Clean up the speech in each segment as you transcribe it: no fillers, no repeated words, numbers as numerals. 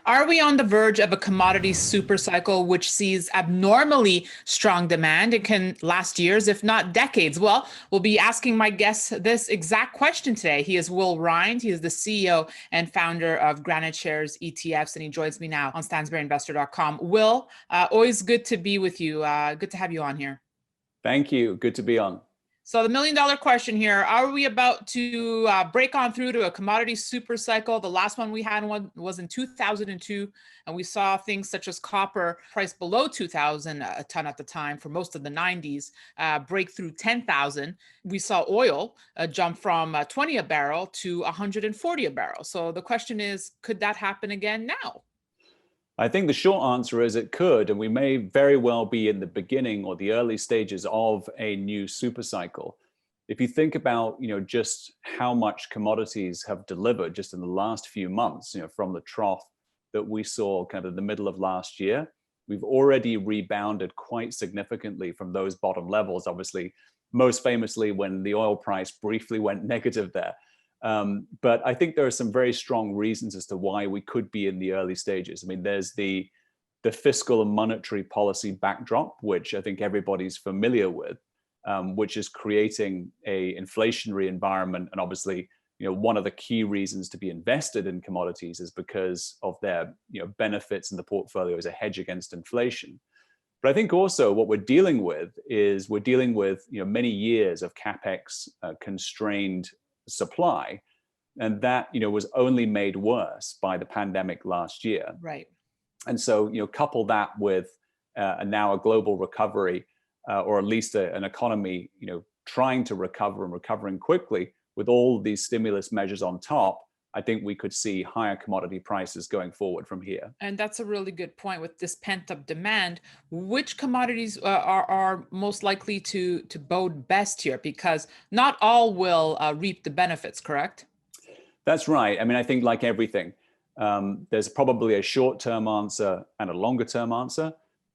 Are we on the verge of a commodity super cycle which sees abnormally strong demand and can last years, if not decades? Well, we'll be asking my guest this exact question today. He is Will Rhind. He is the CEO and founder of Granite Shares ETFs, and he joins me now on StansberryInvestor.com. Will, always good to be with you. Good to have you on here. Thank you. Good to be on. So the million-dollar question here, are we about to break on through to a commodity super cycle? The last one we had was in 2002, and we saw things such as copper priced below 2,000 a ton at the time for most of the 90s, break through 10,000. We saw oil jump from 20 a barrel to 140 a barrel. So the question is, could that happen again now? I think the short answer is it could, and we may very well be in the beginning or the early stages of a new super cycle. If you think about, just how much commodities have delivered just in the last few months, from the trough that we saw kind of in the middle of last year, we've already rebounded quite significantly from those bottom levels, obviously, most famously when the oil price briefly went negative there. But I think there are some very strong reasons as to why we could be in the early stages. I mean, there's the fiscal and monetary policy backdrop, which I think everybody's familiar with, which is creating a inflationary environment. And obviously, one of the key reasons to be invested in commodities is because of their benefits in the portfolio as a hedge against inflation. But I think also what we're dealing with is many years of capex constrained supply, and that was only made worse by the pandemic last year. Right. And so couple that with now a global recovery, or at least an economy trying to recover and recovering quickly with all of these stimulus measures on top. I think we could see higher commodity prices going forward from here. And that's a really good point with this pent-up demand. Which commodities are most likely to bode best here? Because not all will reap the benefits, correct? That's right. I mean, I think like everything, there's probably a short-term answer and a longer-term answer.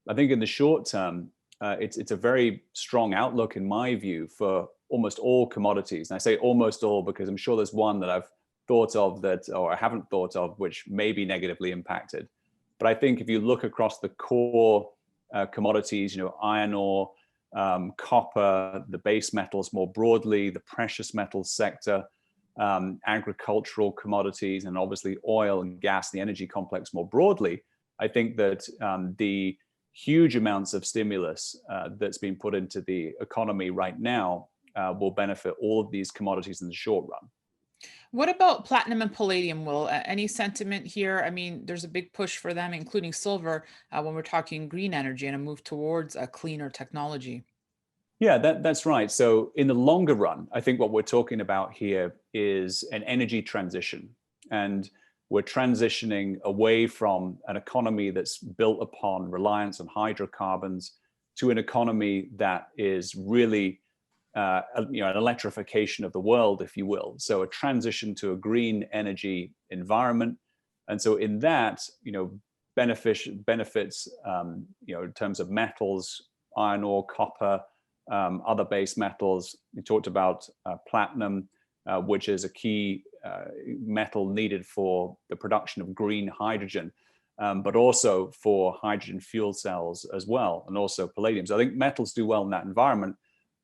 I think in the short term, it's a very strong outlook in my view for almost all commodities. And I say almost all because I'm sure there's one that I've thought of or I haven't thought of, which may be negatively impacted. But I think if you look across the core commodities, iron ore, copper, the base metals more broadly, the precious metals sector, agricultural commodities, and obviously oil and gas, the energy complex more broadly, I think that the huge amounts of stimulus that's been put into the economy right now will benefit all of these commodities in the short run. What about platinum and palladium, Will? Any sentiment here? I mean, there's a big push for them, including silver, when we're talking green energy and a move towards a cleaner technology. Yeah, that's right. So in the longer run, I think what we're talking about here is an energy transition. And we're transitioning away from an economy that's built upon reliance on hydrocarbons to an economy that is really an electrification of the world, if you will. So a transition to a green energy environment. And so in that, benefits, in terms of metals, iron ore, copper, other base metals. We talked about platinum, which is a key metal needed for the production of green hydrogen, but also for hydrogen fuel cells as well, and also palladium. So I think metals do well in that environment.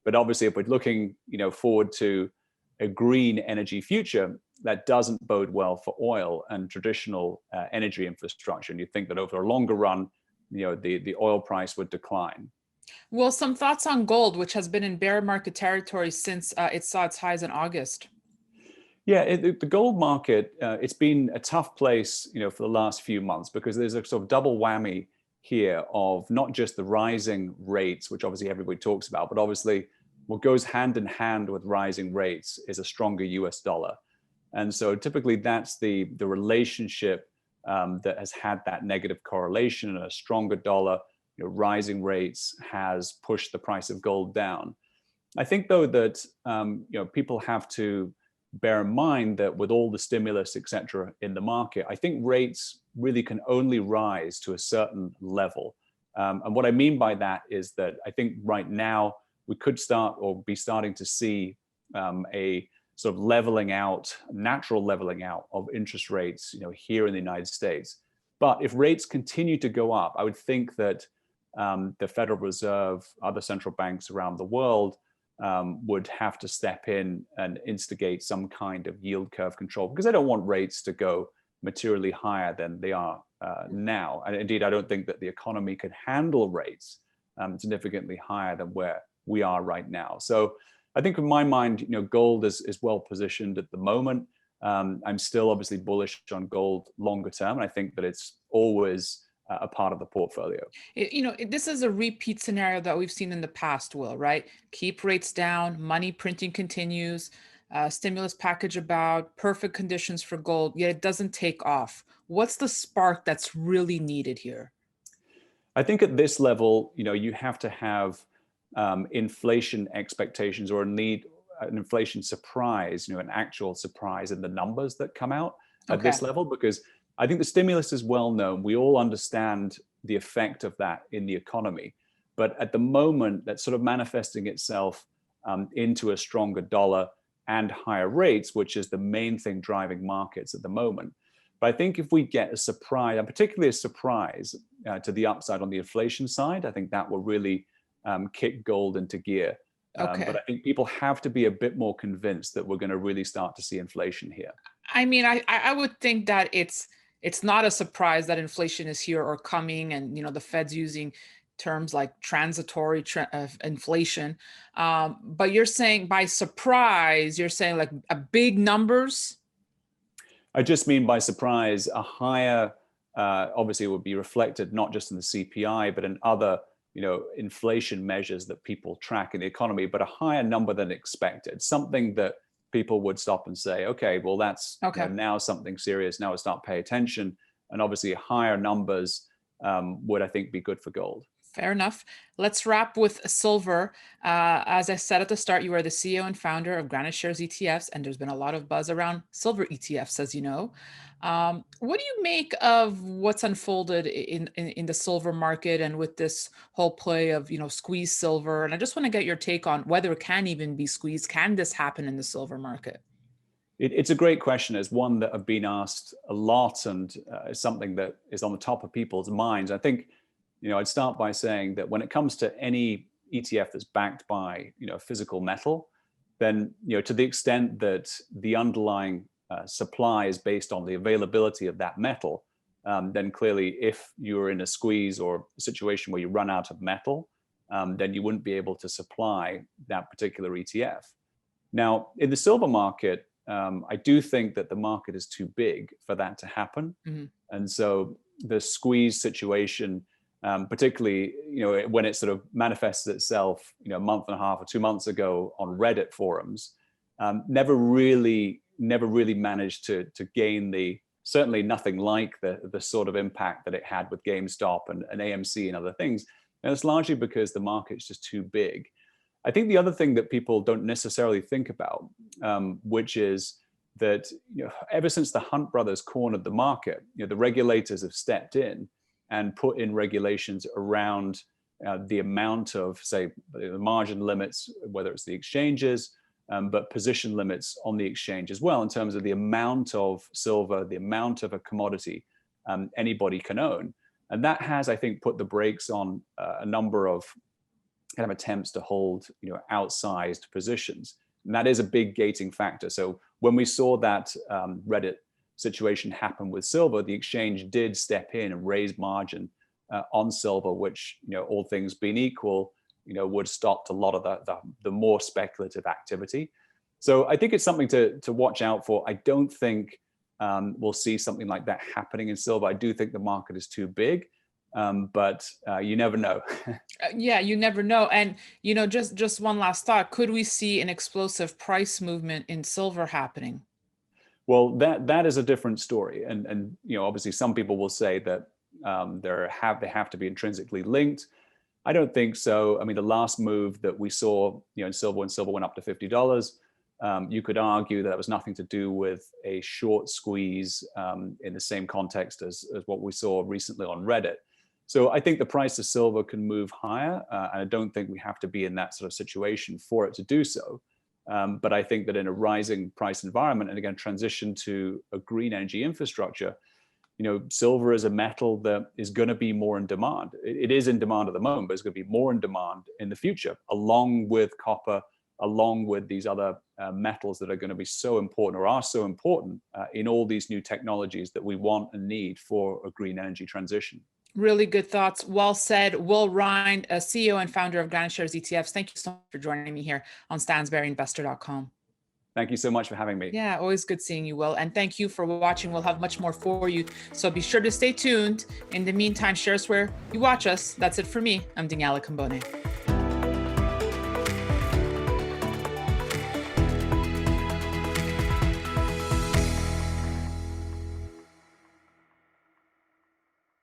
But obviously, if we're looking, forward to a green energy future, that doesn't bode well for oil and traditional energy infrastructure. And you think that over a longer run, the oil price would decline. Well, some thoughts on gold, which has been in bear market territory since it saw its highs in August. Yeah, the gold market, it's been a tough place, for the last few months because there's a sort of double whammy here of not just the rising rates, which obviously everybody talks about, but obviously what goes hand in hand with rising rates is a stronger US dollar. And so typically that's the relationship that has had that negative correlation, and a stronger dollar, rising rates has pushed the price of gold down. I think though that people have to bear in mind that with all the stimulus, et cetera, in the market, I think rates really can only rise to a certain level. And what I mean by that is that I think right now we could start or be starting to see a sort of leveling out, natural leveling out of interest rates, here in the United States. But if rates continue to go up, I would think that the Federal Reserve, other central banks around the world would have to step in and instigate some kind of yield curve control, because they don't want rates to go materially higher than they are now. And indeed, I don't think that the economy can handle rates significantly higher than where we are right now. So I think in my mind, gold is well positioned at the moment. I'm still obviously bullish on gold longer term. And I think that it's always a part of the portfolio. This is a repeat scenario that we've seen in the past, Will, right? Keep rates down, money printing continues, stimulus package about, perfect conditions for gold, yet it doesn't take off. What's the spark that's really needed here? I think at this level, you have to have inflation expectations, or an inflation surprise, an actual surprise in the numbers that come out at this level, because I think the stimulus is well known. We all understand the effect of that in the economy. But at the moment, that's sort of manifesting itself into a stronger dollar and higher rates, which is the main thing driving markets at the moment. But I think if we get a surprise, and particularly a surprise to the upside on the inflation side, I think that will really kick gold into gear. But I think people have to be a bit more convinced that we're going to really start to see inflation here. I mean, I would think that it's not a surprise that inflation is here or coming, and the Fed's using terms like transitory inflation. But you're saying by surprise, you're saying like a big numbers? I just mean by surprise, a higher, obviously it would be reflected not just in the CPI, but in other, inflation measures that people track in the economy, but a higher number than expected, something that people would stop and say, okay, well, that's now something serious. Now I start paying attention. And obviously higher numbers would, I think, be good for gold. Fair enough. Let's wrap with silver. As I said at the start, you are the CEO and founder of Granite Shares ETFs, and there's been a lot of buzz around silver ETFs, as you know. What do you make of what's unfolded in the silver market and with this whole play of, squeeze silver? And I just want to get your take on whether it can even be squeezed. Can this happen in the silver market? It's a great question. It's one that I've been asked a lot, and it's something that is on the top of people's minds. I think, I'd start by saying that when it comes to any ETF that's backed by, physical metal, then, to the extent that the underlying supply is based on the availability of that metal, then clearly if you're in a squeeze or a situation where you run out of metal, then you wouldn't be able to supply that particular ETF. Now, in the silver market, I do think that the market is too big for that to happen. Mm-hmm. And so the squeeze situation, particularly, when it sort of manifests itself, a month and a half or 2 months ago on Reddit forums, never really managed to gain certainly nothing like the sort of impact that it had with GameStop and AMC and other things. And it's largely because the market's just too big. I think the other thing that people don't necessarily think about, which is that ever since the Hunt brothers cornered the market, the regulators have stepped in and put in regulations around the amount of, say, the margin limits, whether it's the exchanges, but position limits on the exchange as well, in terms of the amount of silver, the amount of a commodity anybody can own. And that has, I think, put the brakes on a number of kind of attempts to hold, outsized positions. And that is a big gating factor. So when we saw that Reddit situation happen with silver, the exchange did step in and raise margin on silver, which, all things being equal, would stop a lot of the more speculative activity. So I think it's something to watch out for. I don't think we'll see something like that happening in silver. I do think the market is too big, but you never know. Yeah, you never know. And, just one last thought. Could we see an explosive price movement in silver happening? Well, that is a different story. And obviously some people will say that they have to be intrinsically linked. I don't think so. I mean, the last move that we saw, in silver, when silver went up to $50, you could argue that it was nothing to do with a short squeeze in the same context as what we saw recently on Reddit. So I think the price of silver can move higher. And I don't think we have to be in that sort of situation for it to do so. But I think that in a rising price environment, and again, transition to a green energy infrastructure, silver is a metal that is going to be more in demand. It is in demand at the moment, but it's going to be more in demand in the future, along with copper, along with these other metals that are going to be so important, or are so important in all these new technologies that we want and need for a green energy transition. Really good thoughts. Well said. Will Rhind, CEO and founder of Granite Shares ETFs. Thank you so much for joining me here on StansberryInvestor.com. Thank you so much for having me. Yeah, always good seeing you, Will. And thank you for watching. We'll have much more for you. So be sure to stay tuned. In the meantime, share us where you watch us. That's it for me. I'm Daniela Cambone.